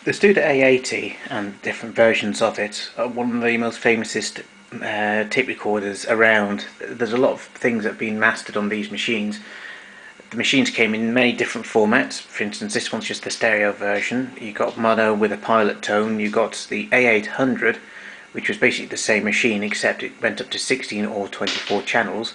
The Studer A80 and different versions of it are one of the most famousest tape recorders around. There's a lot of things that have been mastered on these machines. The machines came in many different formats. For instance, this one's just the stereo version. You got mono with a pilot tone. You got the A800, which was basically the same machine except it went up to 16 or 24 channels.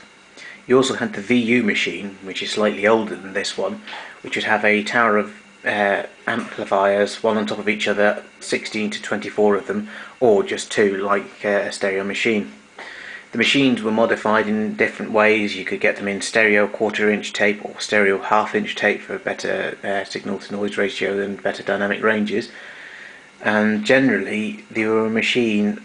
You also had the VU machine, which is slightly older than this one, which would have a tower of amplifiers, one on top of each other, 16 to 24 of them, or just two, like a stereo machine. The machines were modified in different ways. You could get them in stereo quarter-inch tape or stereo half-inch tape for better signal-to-noise ratio and better dynamic ranges. And generally, they were a machine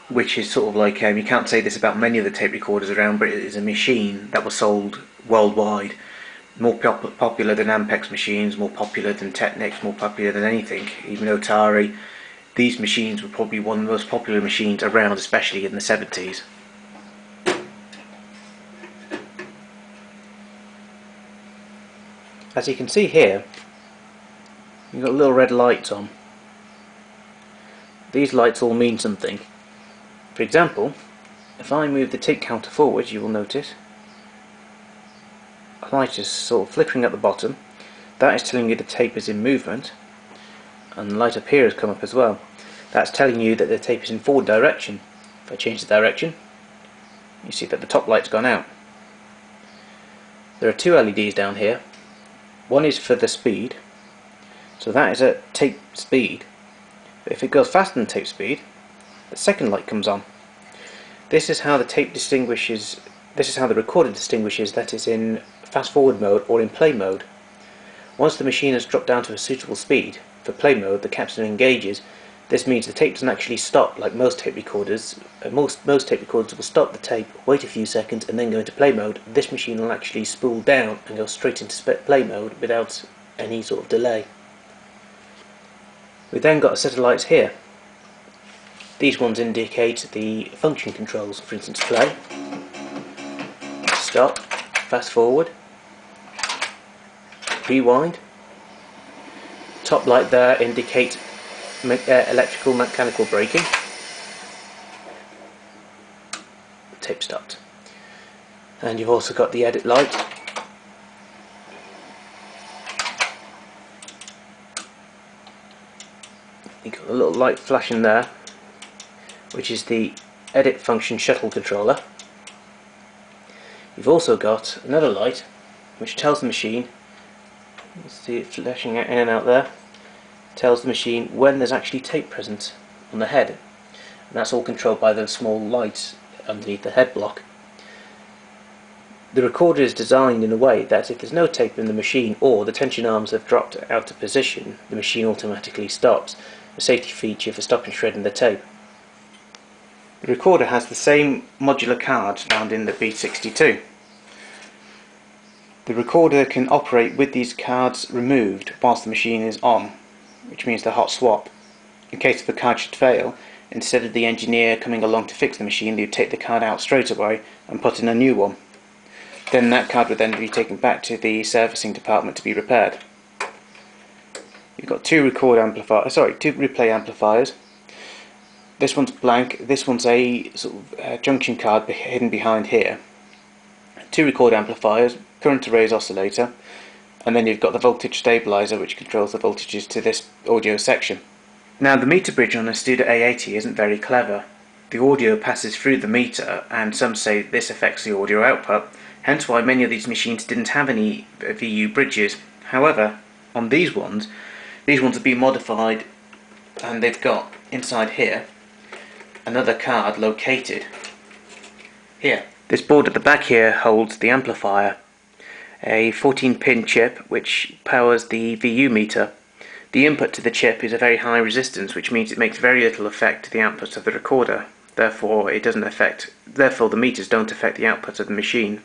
which is sort of like, you can't say this about many of the tape recorders around, but it is a machine that was sold worldwide. More popular than Ampex machines, more popular than Technics, more popular than anything, even Atari. These machines were probably one of the most popular machines around, especially in the 70s. As you can see here, you've got little red lights on. These lights all mean something. For example, if I move the tape counter forward, you will notice a light is sort of flickering at the bottom. That is telling you the tape is in movement, and the light up here has come up as well. That's telling you that the tape is in forward direction. If I change the direction, you see that the top light's gone out. There are two LEDs down here. One is for the speed, so that is at tape speed. But if it goes faster than tape speed, the second light comes on. This is how the tape distinguishes. This is how the recorder distinguishes that it's in fast forward mode or in play mode. Once the machine has dropped down to a suitable speed for play mode, the capstan engages. This means the tape doesn't actually stop like most tape recorders. Most tape recorders will stop the tape, wait a few seconds, and then go into play mode. This machine will actually spool down and go straight into play mode without any sort of delay. We've then got a set of lights here. These ones indicate the function controls, for instance play, stop, fast forward, rewind. Top light there indicates electrical mechanical braking. Tape stopped. And you've also got the edit light. You've got a little light flashing there, which is the edit function shuttle controller. You've also got another light which tells the machine, you see it flashing in and out there, tells the machine when there's actually tape present on the head, and that's all controlled by the small lights underneath the head block. The recorder is designed in a way that if there's no tape in the machine or the tension arms have dropped out of position, the machine automatically stops, a safety feature for stopping shredding the tape. The recorder has the same modular cards found in the B62. The recorder can operate with these cards removed whilst the machine is on, which means the hot swap. In case the card should fail, instead of the engineer coming along to fix the machine, they would take the card out straight away and put in a new one. Then that card would then be taken back to the servicing department to be repaired. You've got two replay amplifiers. This one's blank, this one's a sort of junction card hidden behind here. Two record amplifiers, current to raise oscillator, and then you've got the voltage stabilizer which controls the voltages to this audio section. Now the meter bridge on a Studer A80 isn't very clever. The audio passes through the meter, and some say this affects the audio output, hence why many of these machines didn't have any VU bridges. However, on these ones have been modified, and they've got inside here another card located here. This board at the back here holds the amplifier, a 14-pin chip which powers the VU meter. The input to the chip is a very high resistance, which means it makes very little effect to the output of the recorder. Therefore the meters don't affect the output of the machine.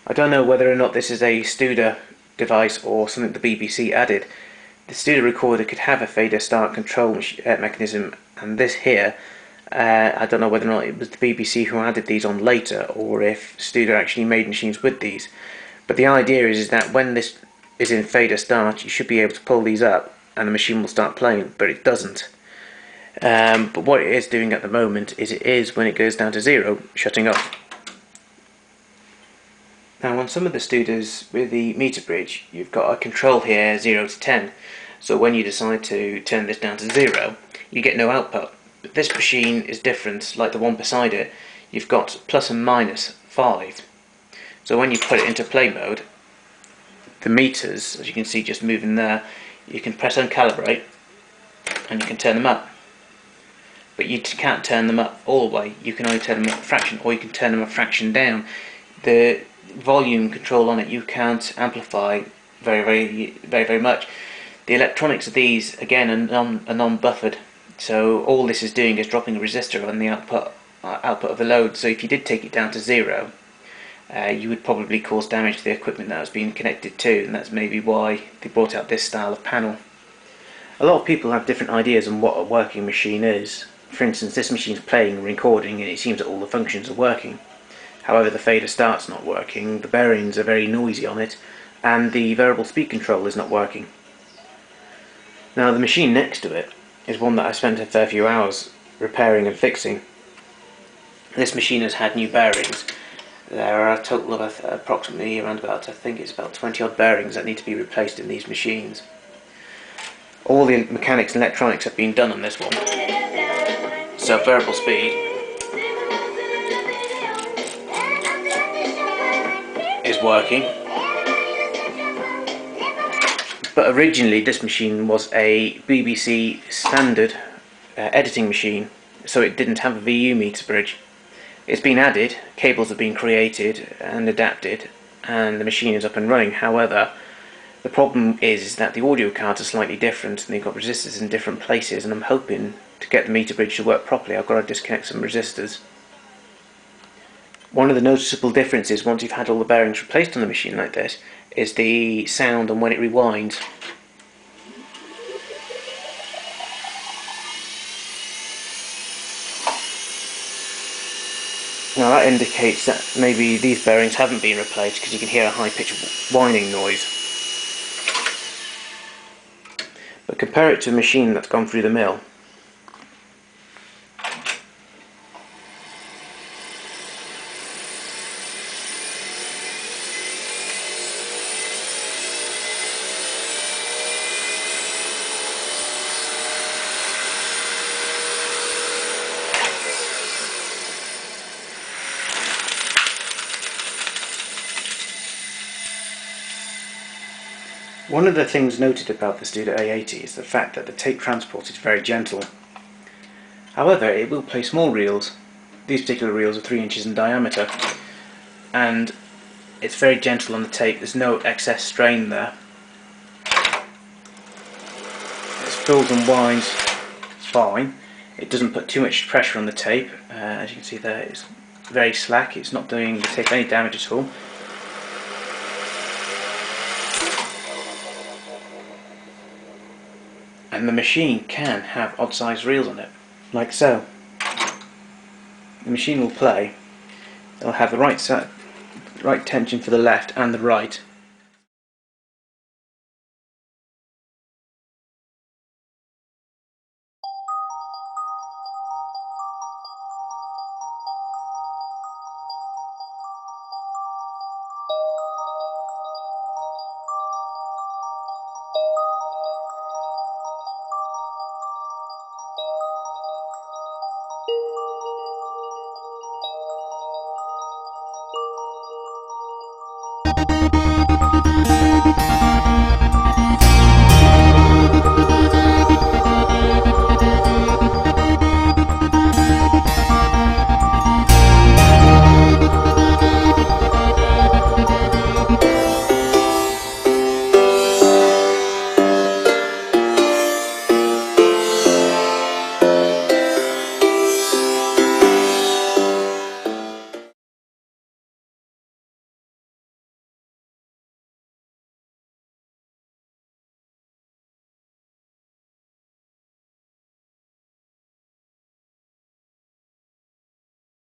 I don't know whether or not this is a Studer device or something the BBC added. The Studer recorder could have a fader start control mechanism, and this here, I don't know whether or not it was the BBC who added these on later, or if Studer actually made machines with these. But the idea is that when this is in fader start, you should be able to pull these up and the machine will start playing, but it doesn't. But what it is doing at the moment is when it goes down to 0, shutting off. Now on some of the Studas with the meter bridge, you've got a control here 0 to 10. So when you decide to turn this down to 0, you get no output. But this machine is different, like the one beside it. You've got plus and minus 5. So when you put it into play mode, the meters, as you can see just moving there, you can press uncalibrate and you can turn them up. But you can't turn them up all the way. You can only turn them up a fraction, or you can turn them a fraction down. The volume control on it you can't amplify very much. The electronics of these again are non-buffered, so all this is doing is dropping a resistor on the output of the load. So if you did take it down to 0, you would probably cause damage to the equipment that was being connected to, and that's maybe why they brought out this style of panel. A lot of people have different ideas on what a working machine is. For instance, this machine's playing and recording and it seems that all the functions are working. However, the fader start's not working, the bearings are very noisy on it, and the variable speed control is not working. Now the machine next to it is one that I spent a fair few hours repairing and fixing. This machine has had new bearings. There are a total of approximately around about, I think it's about 20 odd bearings that need to be replaced in these machines. All the mechanics and electronics have been done on this one. So variable speed is working. But originally this machine was a BBC standard editing machine, so it didn't have a VU meter bridge. It's been added, cables have been created and adapted, and the machine is up and running. However, the problem is that the audio cards are slightly different and they've got resistors in different places, and I'm hoping to get the meter bridge to work properly I've got to disconnect some resistors. One of the noticeable differences once you've had all the bearings replaced on the machine like this is the sound and when it rewinds. Now that indicates that maybe these bearings haven't been replaced, because you can hear a high-pitched whining noise. But compare it to a machine that's gone through the mill. One of the things noted about the Studa A80 is the fact that the tape transport is very gentle. However, it will play small reels. These particular reels are 3 inches in diameter, and it's very gentle on the tape. There's no excess strain there. It fills and winds fine. It doesn't put too much pressure on the tape. As you can see there, it's very slack. It's not doing the tape any damage at all. And the machine can have odd sized reels on it, like so. The machine will play. It'll have the right tension for the left and the right.